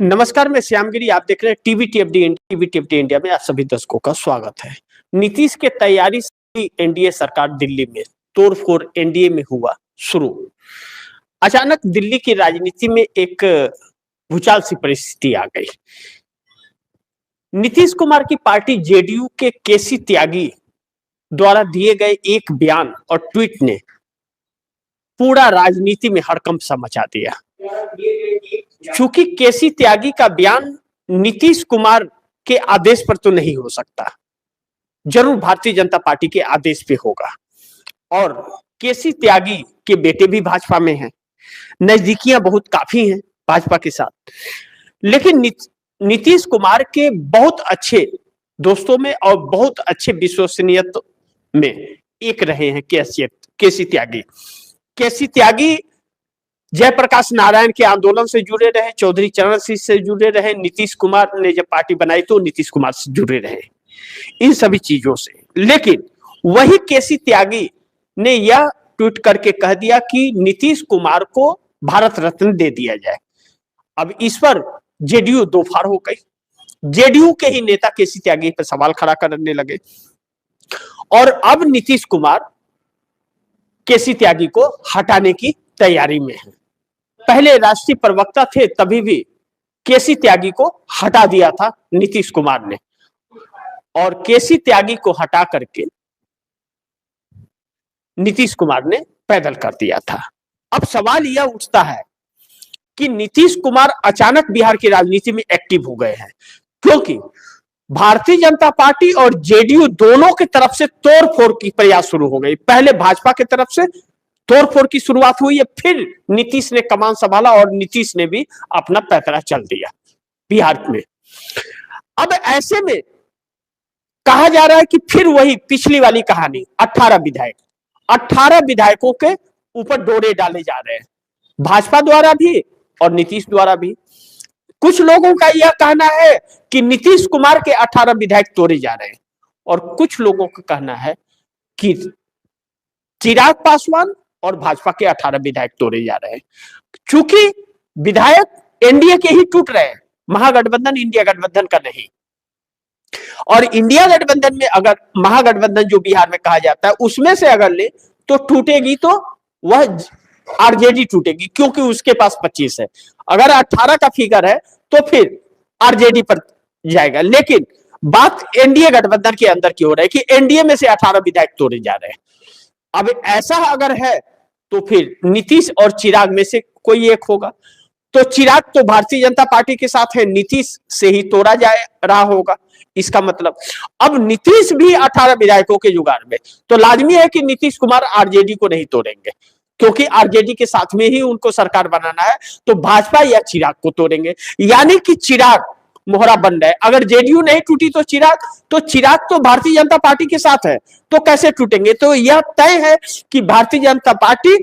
नमस्कार, मैं श्यामगिरी। आप देख रहे हैं टीवी टी इंडिया में। आप सभी दर्शकों का स्वागत है। नीतीश के तैयारी से एनडीए सरकार दिल्ली में तोड़फोड़ एनडीए में हुआ शुरू। अचानक दिल्ली की राजनीति में एक भूचाल सी परिस्थिति आ गई। नीतीश कुमार की पार्टी जेडीयू के केसी त्यागी द्वारा दिए गए एक बयान और ट्वीट ने पूरा राजनीति में हड़कंप सा मचा दिया। चूंकि केसी त्यागी का बयान नीतीश कुमार के आदेश पर तो नहीं हो सकता, जरूर भारतीय जनता पार्टी के आदेश पे होगा। और केसी त्यागी के बेटे भी भाजपा में हैं, नजदीकियां बहुत काफी हैं भाजपा के साथ। लेकिन नीतीश कुमार के बहुत अच्छे दोस्तों में और बहुत अच्छे विश्वसनीयता में एक रहे हैं केसी त्यागी। केसी त्यागी जयप्रकाश नारायण के आंदोलन से जुड़े रहे, चौधरी चरण सिंह से जुड़े रहे, नीतीश कुमार ने जब पार्टी बनाई तो नीतीश कुमार से जुड़े रहे, इन सभी चीजों से। लेकिन वही केसी त्यागी ने यह ट्वीट करके कह दिया कि नीतीश कुमार को भारत रत्न दे दिया जाए। अब इस पर जेडीयू दो फाड़ हो गई। जेडीयू के ही नेता केसी त्यागी पर सवाल खड़ा करने लगे और अब नीतीश कुमार केसी त्यागी को हटाने की तैयारी में है। पहले राष्ट्रीय प्रवक्ता थे, तभी भी केसी त्यागी को हटा दिया था नीतीश कुमार ने, और केसी त्यागी को हटा करके नीतीश कुमार ने पैदल कर दिया था। अब सवाल यह उठता है कि नीतीश कुमार अचानक बिहार की राजनीति में एक्टिव हो गए हैं, क्योंकि भारतीय जनता पार्टी और जेडीयू दोनों की तरफ से तोड़फोड़ की प्रयास शुरू हो गई। पहले भाजपा की तरफ से तोड़फोड़ की शुरुआत हुई है, फिर नीतीश ने कमान संभाला और नीतीश ने भी अपना पैतरा चल दिया बिहार में। अब ऐसे में कहा जा रहा है कि फिर वही पिछली वाली कहानी, 18 विधायकों के ऊपर डोरे डाले जा रहे हैं, भाजपा द्वारा भी और नीतीश द्वारा भी। कुछ लोगों का यह कहना है कि नीतीश कुमार के 18 विधायक तोड़े जा रहे हैं, और कुछ लोगों का कहना है कि चिराग पासवान और भाजपा के 18 विधायक तोड़े जा रहे हैं। चूंकि विधायक एनडीए के ही टूट रहे हैं, महागठबंधन इंडिया गठबंधन का नहीं। और इंडिया गठबंधन में अगर महागठबंधन जो बिहार में कहा जाता है उसमें से अगर ले तो टूटेगी तो वह आरजेडी टूटेगी, क्योंकि उसके पास 25 है। अगर 18 का फिगर है तो फिर आरजेडी पर जाएगा। लेकिन बात एनडीए गठबंधन के अंदर की हो रही है कि एनडीए में से 18 विधायक तोड़े जा रहे हैं। अब ऐसा अगर है तो फिर नीतीश और चिराग में से कोई एक होगा। तो चिराग तो भारतीय जनता पार्टी के साथ है, नीतीश से ही तोड़ा जा रहा होगा। इसका मतलब अब नीतीश भी 18 विधायकों के जुगाड़ में, तो लाजमी है कि नीतीश कुमार आरजेडी को नहीं तोड़ेंगे, क्योंकि आरजेडी के साथ में ही उनको सरकार बनाना है। तो भाजपा या चिराग को तोड़ेंगे, यानी कि चिराग मोहरा बन रहा है। अगर जेडीयू नहीं टूटी तो चिराग तो भारतीय जनता पार्टी के साथ है, तो कैसे टूटेंगे? तो यह तय है कि भारतीय जनता पार्टी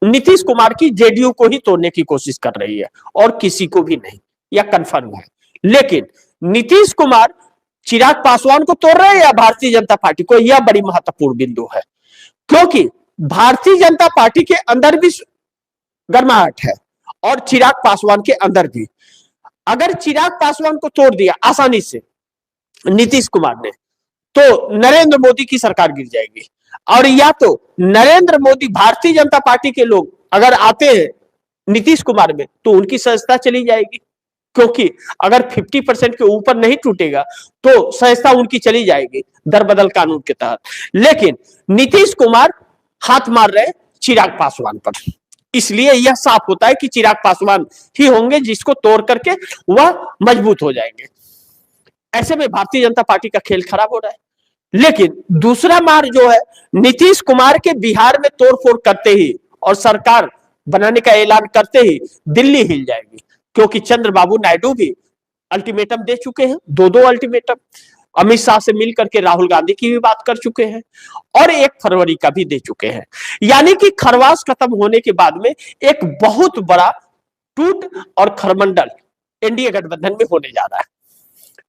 नीतीश कुमार की जेडीयू को ही तोड़ने की कोशिश कर रही है और किसी को भी नहीं, यह कंफर्म है। लेकिन नीतीश कुमार चिराग पासवान को तोड़ रहे हैं या भारतीय जनता पार्टी को, यह बड़ी महत्वपूर्ण बिंदु है। क्योंकि भारतीय जनता पार्टी के अंदर भी गर्माहट है और चिराग पासवान के अंदर भी। अगर चिराग पासवान को तोड़ दिया आसानी से नीतीश कुमार ने, तो नरेंद्र मोदी की सरकार गिर जाएगी। और या तो नरेंद्र मोदी, भारतीय जनता पार्टी के लोग अगर आते हैं नीतीश कुमार में तो उनकी सदस्यता चली जाएगी, क्योंकि अगर 50% के ऊपर नहीं टूटेगा तो सदस्यता उनकी चली जाएगी दरबदल कानून के तहत। लेकिन नीतीश कुमार हाथ मार रहे चिराग पासवान पर, इसलिए यह साफ होता है कि चिराग पासवान ही होंगे जिसको तोड़ करके वह मजबूत हो जाएंगे। ऐसे में भारतीय जनता पार्टी का खेल खराब हो रहा है। लेकिन दूसरा मार्ग जो है, नीतीश कुमार के बिहार में तोड़फोड़ करते ही और सरकार बनाने का ऐलान करते ही दिल्ली हिल जाएगी, क्योंकि चंद्रबाबू नायडू भी अल्टीमेटम दे चुके हैं, दो अल्टीमेटम। अमित शाह से मिलकर के राहुल गांधी की भी बात कर चुके हैं और 1 फरवरी का भी दे चुके हैं। यानी कि खरवास खत्म होने के बाद में एक बहुत बड़ा टूट और खरमंडल एनडीए गठबंधन में होने जा रहा है।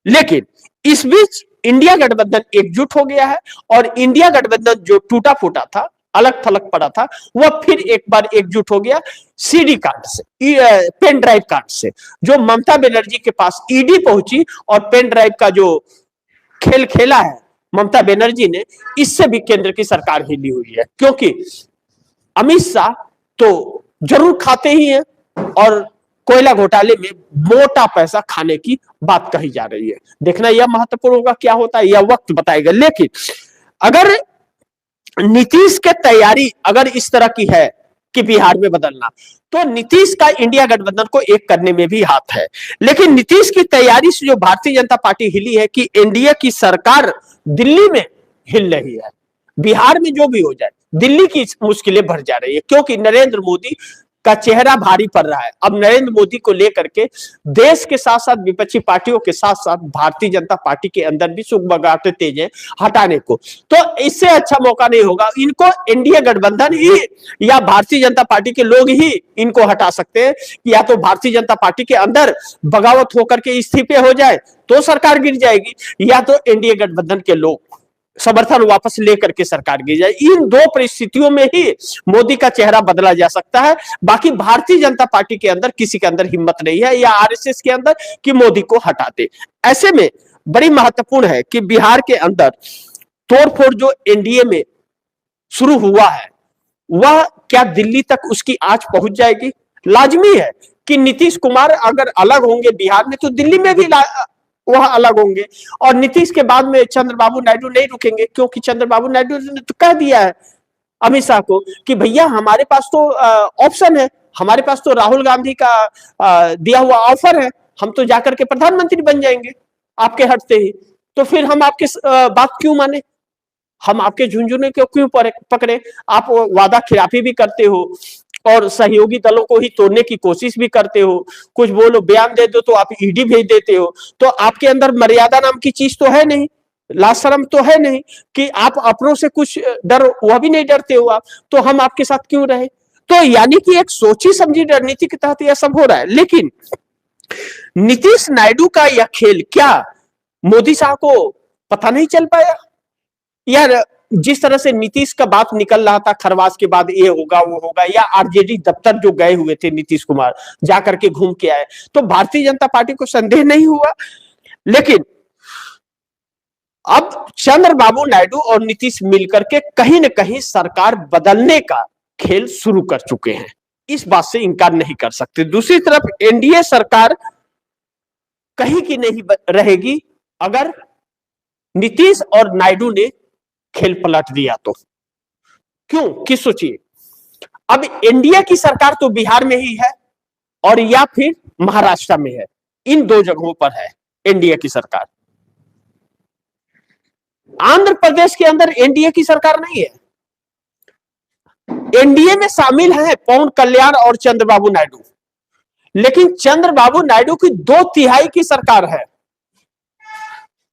लेकिन इस बीच इंडिया गठबंधन एकजुट हो गया है और इंडिया गठबंधन जो टूटा फूटा था अलग थलग पड़ा था, वह फिर एक बार एकजुट हो गया सीडी कार्ड से, पेन ड्राइव कार्ड से, जो ममता बनर्जी के पास ईडी पहुंची और पेन ड्राइव का जो खेल खेला है ममता बनर्जी ने, इससे भी केंद्र की सरकार हिली हुई है। क्योंकि अमित शाह तो जरूर खाते ही हैं और कोयला घोटाले में मोटा पैसा खाने की बात कही जा रही है। देखना यह महत्वपूर्ण होगा, क्या होता है यह वक्त बताएगा। लेकिन अगर नीतीश के तैयारी अगर इस तरह की है कि बिहार में बदलना, तो नीतीश का इंडिया गठबंधन को एक करने में भी हाथ है। लेकिन नीतीश की तैयारी से जो भारतीय जनता पार्टी हिली है कि एनडीए की सरकार दिल्ली में हिल रही है, बिहार में जो भी हो जाए दिल्ली की मुश्किलें बढ़ जा रही है, क्योंकि नरेंद्र मोदी का चेहरा भारी पड़ रहा है। अब नरेंद्र मोदी को लेकर के देश के साथ साथ विपक्षी पार्टियों के साथ साथ भारतीय जनता पार्टी के अंदर भी सुगबगाहटें तेज हैं हटाने को। तो इससे अच्छा मौका नहीं होगा, इनको एनडीए गठबंधन ही या भारतीय जनता पार्टी के लोग ही इनको हटा सकते हैं। या तो भारतीय जनता पार्टी के अंदर बगावत होकर के इस्तीफे हो जाए तो सरकार गिर जाएगी, या तो एनडीए गठबंधन के लोग समर्थन वापस लेकर के सरकार गिर जाए। इन दो परिस्थितियों में ही मोदी का चेहरा बदला जा सकता है। बाकी भारतीय जनता पार्टी के अंदर किसी के अंदर हिम्मत नहीं है, या आरएसएस के अंदर, कि मोदी को हटा दे। ऐसे में बड़ी महत्वपूर्ण है कि बिहार के अंदर तोड़फोड़ जो एनडीए में शुरू हुआ है, वह क्या दिल्ली तक उसकी आंच पहुंच जाएगी? लाजमी है कि नीतीश कुमार अगर अलग होंगे बिहार में, तो दिल्ली में भी वह अलग होंगे। और नीतीश के बाद में चंद्रबाबू नायडू नहीं रुकेंगे, क्योंकि चंद्रबाबू नायडू ने तो कह दिया है अमित शाह को कि भैया हमारे पास तो ऑप्शन है, हमारे पास तो राहुल गांधी का दिया हुआ ऑफर है, हम तो जाकर के प्रधानमंत्री बन जाएंगे आपके हटते ही। तो फिर हम आपके बात क्यों माने, हम आपके झुंझुने को क्यों पकड़े? आप वादा खिलाफी भी करते हो और सहयोगी दलों को ही तोड़ने की कोशिश भी करते हो। कुछ बोलो, बयान दे दो तो आप ईडी भेज देते हो। तो आपके अंदर मर्यादा नाम की चीज तो है नहीं, लाज शर्म तो है नहीं कि आप अपनों से कुछ डर, वह भी नहीं डरते हो आप, तो हम आपके साथ क्यों रहे? तो यानी कि एक सोची समझी रणनीति के तहत यह सब हो रहा है। लेकिन नीतीश नायडू का यह खेल क्या मोदी शाह को पता नहीं चल पाया? यार जिस तरह से नीतीश का बात निकल रहा था खरवास के बाद, ये होगा वो होगा, या आरजेडी दफ्तर जो गए हुए थे नीतीश कुमार जाकर के घूम के आए, तो भारतीय जनता पार्टी को संदेह नहीं हुआ। लेकिन अब चंद्रबाबू नायडू और नीतीश मिलकर के कहीं न कहीं सरकार बदलने का खेल शुरू कर चुके हैं, इस बात से इनकार नहीं कर सकते। दूसरी तरफ एनडीए सरकार कहीं की नहीं रहेगी अगर नीतीश और नायडू ने खेल पलट दिया तो। क्यों कि सोचिए, अब एनडीए की सरकार तो बिहार में ही है और या फिर महाराष्ट्र में है, इन दो जगहों पर है एनडीए की सरकार। आंध्र प्रदेश के अंदर एनडीए की सरकार नहीं है। एनडीए में शामिल है पवन कल्याण और चंद्रबाबू नायडू, लेकिन चंद्रबाबू नायडू की 2/3 की सरकार है,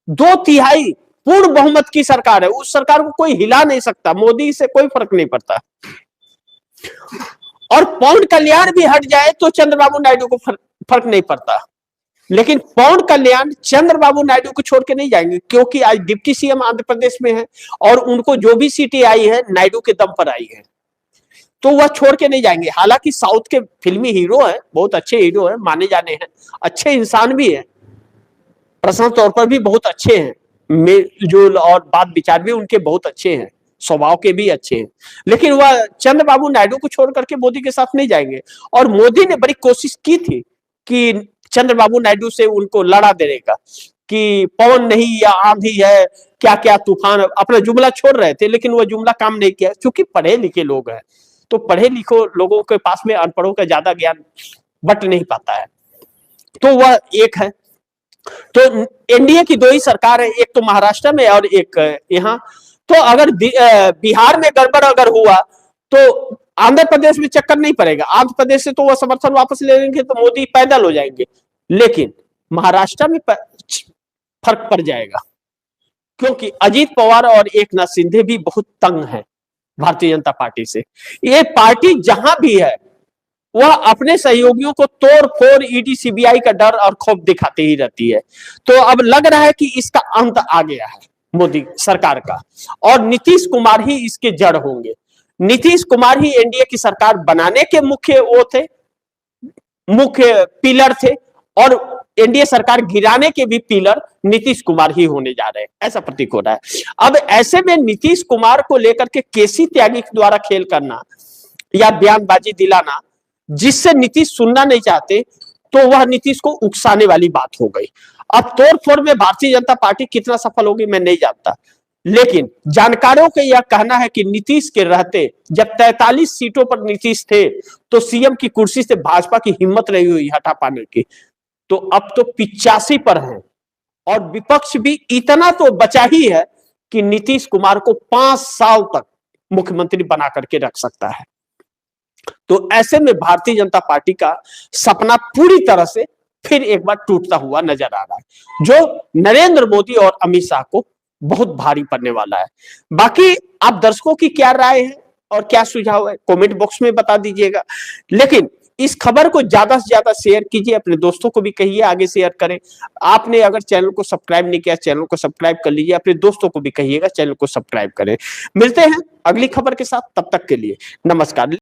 2/3 पूर्ण बहुमत की सरकार है। उस सरकार को कोई हिला नहीं सकता, मोदी से कोई फर्क नहीं पड़ता। और पवन कल्याण भी हट जाए तो चंद्रबाबू नायडू को फर्क नहीं पड़ता। लेकिन पवन कल्याण चंद्रबाबू नायडू को छोड़ के नहीं जाएंगे, क्योंकि आज डिप्टी सीएम आंध्र प्रदेश में है और उनको जो भी सीटें आई है नायडू के दम पर आई है, तो वह छोड़ के नहीं जाएंगे। हालांकि साउथ के फिल्मी हीरो हैं, बहुत अच्छे हीरो हैं, माने जाने हैं, अच्छे इंसान भी है, पर्सनल तौर पर भी बहुत अच्छे हैं, मेलजोल और बात विचार भी उनके बहुत अच्छे हैं, स्वभाव के भी अच्छे हैं। लेकिन वह चंद्रबाबू नायडू को छोड़ करके मोदी के साथ नहीं जाएंगे। और मोदी ने बड़ी कोशिश की थी कि चंद्रबाबू नायडू से उनको लड़ा देने का, कि पवन नहीं या आंधी है, क्या क्या तूफान, अपना जुमला छोड़ रहे थे, लेकिन वह जुमला काम नहीं किया। क्योंकि पढ़े लिखे लोग हैं, तो पढ़े लिखे लोगों के पास में अनपढ़ों का ज्यादा ज्ञान बट नहीं पाता है, तो वह एक है। तो एनडीए की 2 ही सरकार है, एक तो महाराष्ट्र में और एक यहाँ। तो अगर बिहार में गड़बड़ अगर हुआ तो आंध्र प्रदेश में चक्कर नहीं पड़ेगा। आंध्र प्रदेश से तो वह समर्थन वापस ले लेंगे तो मोदी पैदल हो जाएंगे, लेकिन महाराष्ट्र में फर्क पड़ जाएगा, क्योंकि अजीत पवार और एकनाथ शिंदे भी बहुत तंग हैं भारतीय जनता पार्टी से। ये पार्टी जहां भी है वह अपने सहयोगियों को तोड़ फोड़, ईडी सीबीआई का डर और खौफ दिखाती ही रहती है। तो अब लग रहा है कि इसका अंत आ गया है मोदी सरकार का, और नीतीश कुमार ही इसके जड़ होंगे। नीतीश कुमार ही एनडीए की सरकार बनाने के मुख्य पिलर थे, और एनडीए सरकार गिराने के भी पिलर नीतीश कुमार ही होने जा रहे हैं, ऐसा प्रतीक हो रहा है। अब ऐसे में नीतीश कुमार को लेकर के केसी त्यागी द्वारा खेल करना या बयानबाजी दिलाना, जिससे नीतीश सुनना नहीं चाहते, तो वह नीतीश को उकसाने वाली बात हो गई। अब तोड़फोड़ में भारतीय जनता पार्टी कितना सफल होगी मैं नहीं जानता, लेकिन जानकारों का यह कहना है कि नीतीश के रहते, जब 43 सीटों पर नीतीश थे, तो सीएम की कुर्सी से भाजपा की हिम्मत नहीं हुई हटा पाने की, तो अब तो 85 पर है, और विपक्ष भी इतना तो बचा ही है कि नीतीश कुमार को 5 साल तक मुख्यमंत्री बना करके रख सकता है। तो ऐसे में भारतीय जनता पार्टी का सपना पूरी तरह से फिर एक बार टूटता हुआ नजर आ रहा है, जो नरेंद्र मोदी और अमित शाह को बहुत भारी पड़ने वाला है। बाकी आप दर्शकों की क्या राय है और क्या सुझाव है, कमेंट बॉक्स में बता दीजिएगा। लेकिन इस खबर को ज्यादा से ज्यादा शेयर कीजिए, अपने दोस्तों को भी कहिए आगे शेयर करें। आपने अगर चैनल को सब्सक्राइब नहीं किया, चैनल को सब्सक्राइब कर लीजिए, अपने दोस्तों को भी कहिएगा चैनल को सब्सक्राइब करें। मिलते हैं अगली खबर के साथ, तब तक के लिए नमस्कार।